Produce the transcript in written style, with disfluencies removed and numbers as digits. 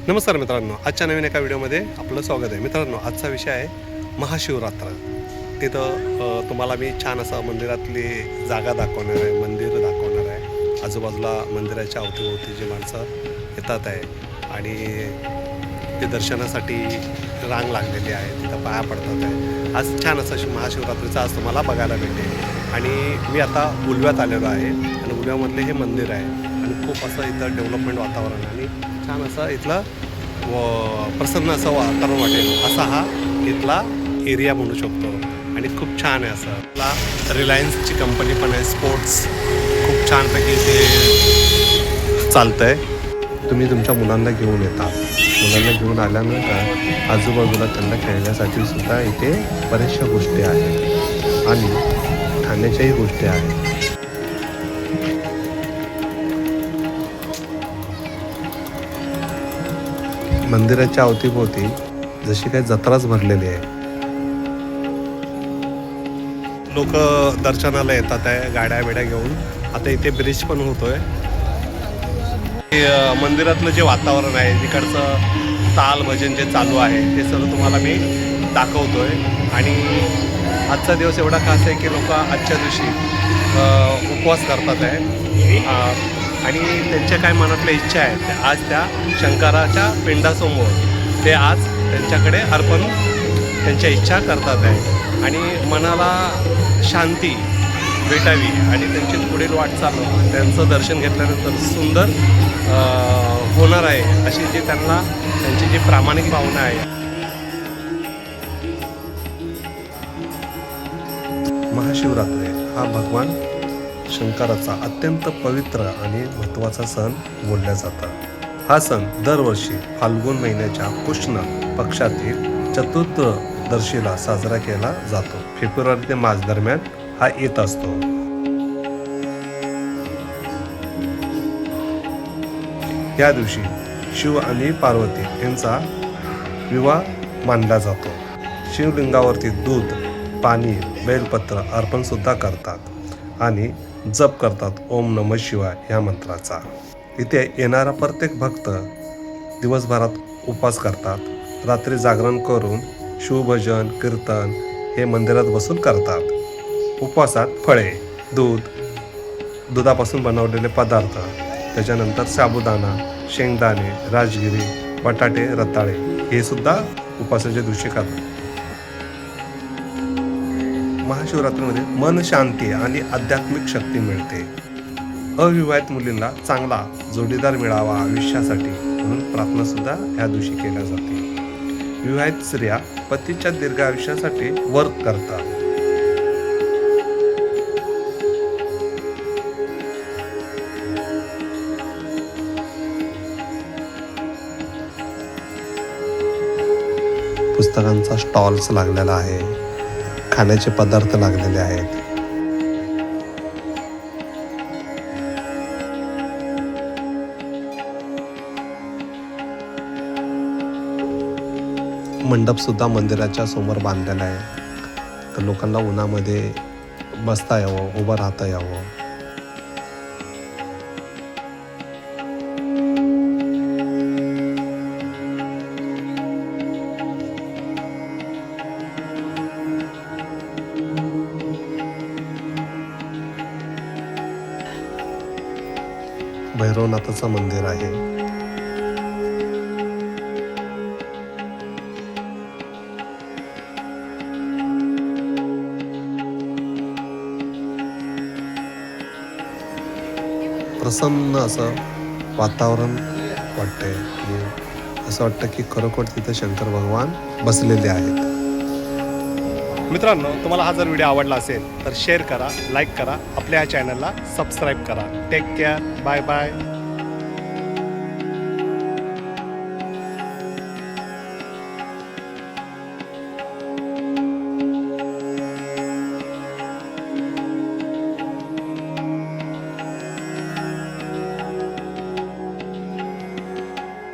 नमस्कार मित्रांनो, आजच्या नवीन एका व्हिडिओमध्ये आपलं स्वागत आहे. मित्रांनो, आजचा विषय आहे महाशिवरात्र. तिथं तुम्हाला मी छान असं मंदिरातली जागा दाखवणार आहे, मंदिर दाखवणार आहे. आजूबाजूला मंदिराच्या अवतीभोवती जी माणसं येतात आहे आणि ते दर्शनासाठी रांग लागलेली आहे, तिथं पाया पडतात आहे. आज छान असं महाशिवरात्रीचं आज तुम्हाला बघायला भेटेल. आणि मी आता उलव्यात आलेलो आहे आणि उलव्यामधले हे मंदिर आहे आणि खूप असं इथं डेव्हलपमेंट वातावरण आणि छान असं इथलं प्रसन्न असं वातावरण वाटेल असा हा इथला एरिया म्हणू शकतो. आणि खूप छान आहे असं. इथला रिलायन्सची कंपनी पण आहे. स्पोर्ट्स खूप छानपैकी इथे चालतं आहे. तुम्ही तुमच्या मुलांना घेऊन येता. मुलांना घेऊन आल्यानंतर आजूबाजूला त्यांना खेळण्यासाठी सुद्धा इथे बऱ्याचशा गोष्टी आहेत आणि खाण्याच्याही गोष्टी आहेत. मंदिराच्या अवतीभोवती जशी काही जत्राच भरलेली आहे. लोक दर्शनाला येतात आहे गाड्या बिड्या घेऊन. आता इथे ब्रिज पण होतोय. मंदिरातलं जे वातावरण आहे, तिकडचं ताल भजन जे चालू आहे ते सर्व तुम्हाला मी दाखवतोय. आणि आजचा दिवस एवढा खास आहे की लोक आजच्या दिवशी उपवास करतात आहे आणि त्यांच्या काय मनातल्या इच्छा आहेत त्या आज त्या शंकराच्या पिंडासमोर ते आज त्यांच्याकडे अर्पण त्यांच्या इच्छा करतात आहे. आणि मनाला शांती भेटावी आणि त्यांची पुढील वाटचाल त्यांचं दर्शन घेतल्यानंतर सुंदर होणार आहे अशी जी त्यांची जी प्रामाणिक भावना आहे. महाशिवरात्री हा भगवान शंकराचा अत्यंत पवित्र आणि महत्त्वाचा सण बोलला जातो. हा सण दरवर्षी फाल्गुन महिन्याच्या कृष्ण पक्षातील चतुर्दशीला साजरा केला जातो. फेब्रुवारी ते मार्च दरम्यान हा येत असतो. या दिवशी शिव आणि पार्वती यांचा विवाह मानला जातो. शिवलिंगावरती दूध, पाणी, बेलपत्र अर्पण सुद्धा करतात आणि जप करतात ओम नमः शिवाय या मंत्राचा. इथे येणारा प्रत्येक भक्त दिवसभरात उपवास करतात. रात्री जागरण करून शिवभजन कीर्तन हे मंदिरात बसून करतात. उपवासात फळे, दुधापासून बनवलेले पदार्थ, त्याच्यानंतर साबुदाणा, शेंगदाणे, राजगिरी, बटाटे, रताळे हे सुद्धा उपवासाच्या दिवशी करतात. महाशिवरात्रीमध्ये मन शांती आणि आध्यात्मिक शक्ती मिळते. अविवाहित मुलींना चांगला जोडीदार मिळावा आयुष्यासाठी म्हणून प्रार्थना सुद्धा ह्या दिवशी केल्या जाते. विवाहित स्त्रिया पतीच्या दीर्घ आयुष्यासाठी व्रत करतात. पुस्तकांचा स्टॉल्स लागलेला आहे. खाण्याचे पदार्थ लागलेले आहेत. मंडप सुद्धा मंदिराच्या समोर बांधलेला आहे तर लोकांना उन्हामध्ये बसता यावं, उभं राहता यावं. भैरवनाथाचं मंदिर आहे. प्रसन्न असं वातावरण वाटतंय आणि असं वाटतं की खरोखर तिथे शंकर भगवान बसलेले आहेत. मित्रांनो, तुम्हाला हा जर व्हिडिओ आवडला असेल तर शेअर करा, लाईक करा, आपल्या या चॅनलला सबस्क्राईब करा. Take care. Bye bye.